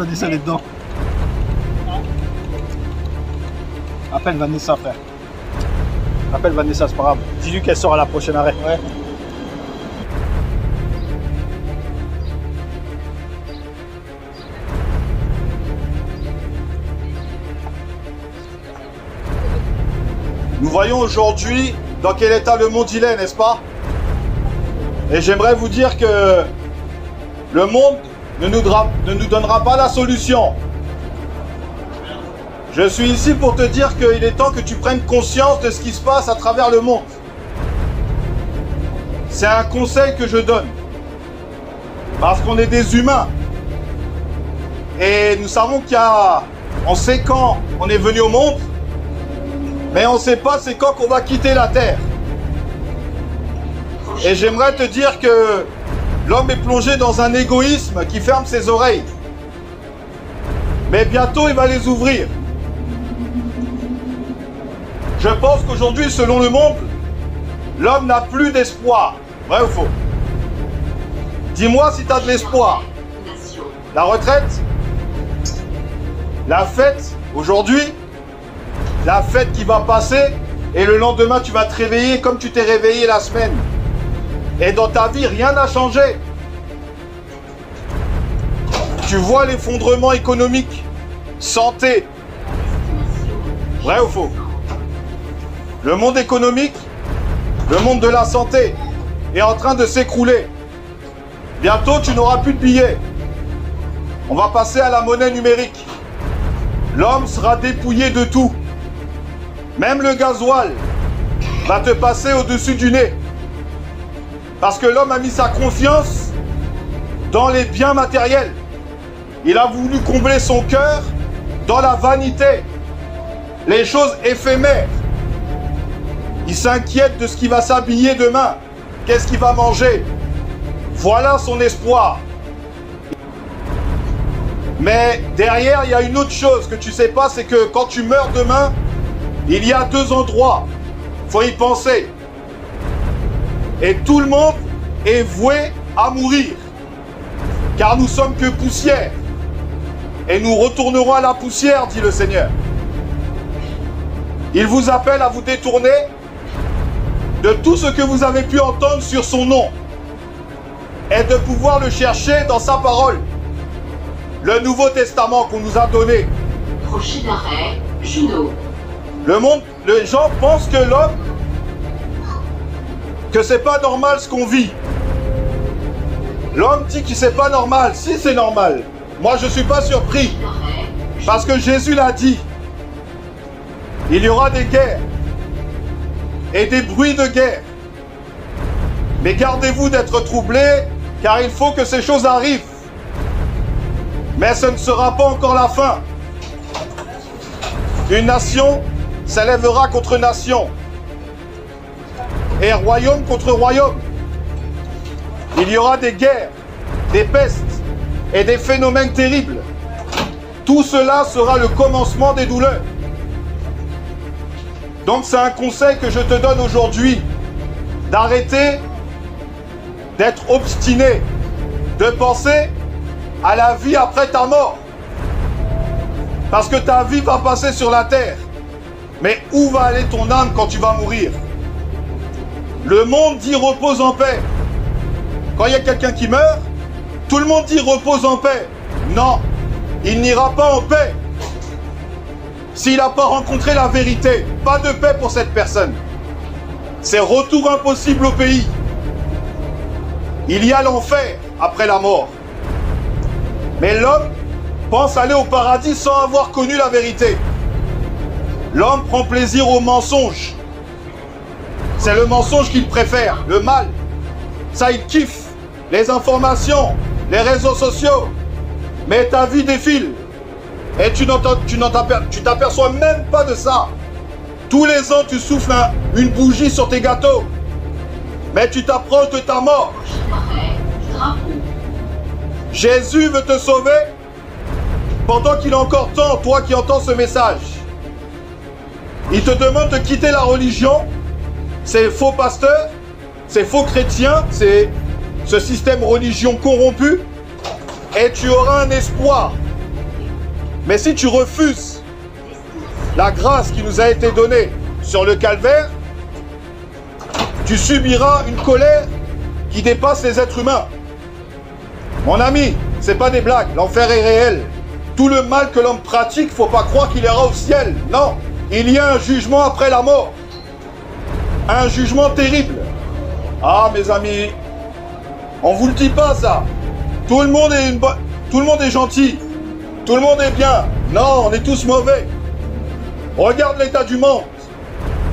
Vanessa, elle est dedans. Appelle Vanessa, frère. Appelle Vanessa, c'est pas grave. Dis-lui qu'elle sort à la prochaine arrêt. Ouais. Nous voyons aujourd'hui dans quel état le monde il est, n'est-ce pas? Et j'aimerais vous dire que le monde ne nous donnera pas la solution. Je suis ici pour te dire qu'il est temps que tu prennes conscience de ce qui se passe à travers le monde. C'est un conseil que je donne. Parce qu'on est des humains. Et nous savons qu'il y a... On sait quand on est venu au monde, mais on ne sait pas c'est quand qu'on va quitter la terre. Et j'aimerais te dire que l'homme est plongé dans un égoïsme qui ferme ses oreilles. Mais bientôt il va les ouvrir. Je pense qu'aujourd'hui, selon le monde, l'homme n'a plus d'espoir. Vrai ou faux? Dis-moi si tu as de l'espoir. La retraite? La fête aujourd'hui? La fête qui va passer et le lendemain tu vas te réveiller comme tu t'es réveillé la semaine. Et dans ta vie, rien n'a changé. Tu vois l'effondrement économique, santé. Vrai ou faux? Le monde économique, le monde de la santé est en train de s'écrouler. Bientôt, tu n'auras plus de billets. On va passer à la monnaie numérique. L'homme sera dépouillé de tout. Même le gasoil va te passer au-dessus du nez. Parce que l'homme a mis sa confiance dans les biens matériels. Il a voulu combler son cœur dans la vanité, les choses éphémères. Il s'inquiète de ce qu'il va s'habiller demain. Qu'est-ce qu'il va manger? Voilà son espoir. Mais derrière, il y a une autre chose que tu ne sais pas, c'est que quand tu meurs demain, il y a deux endroits. Il faut y penser. Et tout le monde est voué à mourir. Car nous sommes que poussière. Et nous retournerons à la poussière, dit le Seigneur. Il vous appelle à vous détourner de tout ce que vous avez pu entendre sur son nom et de pouvoir le chercher dans sa parole. Le Nouveau Testament qu'on nous a donné. Prochain arrêt, Juno. Les gens pensent que l'homme, que c'est pas normal ce qu'on vit. L'homme dit que c'est pas normal. Si, c'est normal. Moi, je suis pas surpris. Parce que Jésus l'a dit. Il y aura des guerres et des bruits de guerre. Mais gardez-vous d'être troublés, car il faut que ces choses arrivent. Mais ce ne sera pas encore la fin. Une nation s'élèvera contre nation et royaume contre royaume. Il y aura des guerres, des pestes et des phénomènes terribles. Tout cela sera le commencement des douleurs. Donc c'est un conseil que je te donne aujourd'hui, d'arrêter d'être obstiné, de penser à la vie après ta mort. Parce que ta vie va passer sur la terre. Mais où va aller ton âme quand tu vas mourir? Le monde dit repose en paix. Quand il y a quelqu'un qui meurt, tout le monde dit repose en paix. Non, il n'ira pas en paix. S'il n'a pas rencontré la vérité, pas de paix pour cette personne. C'est retour impossible au pays. Il y a l'enfer après la mort. Mais l'homme pense aller au paradis sans avoir connu la vérité. L'homme prend plaisir au mensonge. C'est le mensonge qu'il préfère, le mal. Ça, il kiffe. Les informations, les réseaux sociaux. Mais ta vie défile. Et tu t'aperçois même pas de ça. Tous les ans, tu souffles une bougie sur tes gâteaux. Mais tu t'approches de ta mort. Jésus veut te sauver pendant qu'il a encore temps, toi qui entends ce message. Il te demande de quitter la religion, ces faux pasteurs, ces faux chrétiens, c'est ce système religion corrompu, et tu auras un espoir. Mais si tu refuses la grâce qui nous a été donnée sur le calvaire, tu subiras une colère qui dépasse les êtres humains. Mon ami, c'est pas des blagues, l'enfer est réel. Tout le mal que l'homme pratique, faut pas croire qu'il ira au ciel. Non, il y a un jugement après la mort. Un jugement terrible. Ah, mes amis, on vous le dit pas ça. Tout le monde est gentil. Tout le monde est bien. Non, on est tous mauvais. Regarde l'état du monde.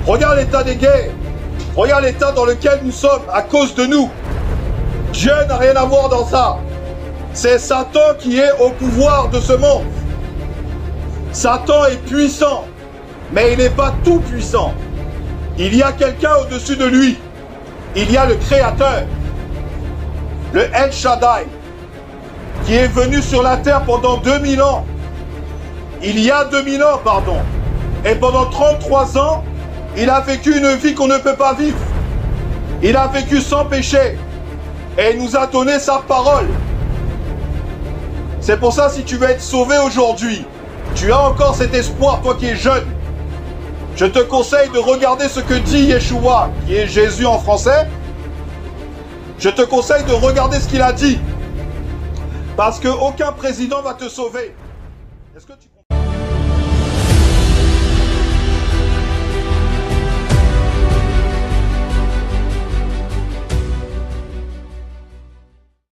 Regarde l'état des guerres. Regarde l'état dans lequel nous sommes à cause de nous. Dieu n'a rien à voir dans ça. C'est Satan qui est au pouvoir de ce monde. Satan est puissant, mais il n'est pas tout puissant. Il y a quelqu'un au-dessus de lui. Il y a le Créateur, le El Shaddai, qui est venu sur la terre pendant 2000 ans. Il y a 2000 ans, pardon. Et pendant 33 ans, il a vécu une vie qu'on ne peut pas vivre. Il a vécu sans péché. Et il nous a donné sa parole. C'est pour ça, si tu veux être sauvé aujourd'hui, tu as encore cet espoir, toi qui es jeune. Je te conseille de regarder ce que dit Yeshua, qui est Jésus en français. Je te conseille de regarder ce qu'il a dit. Parce qu'aucun président va te sauver. Est-ce que tu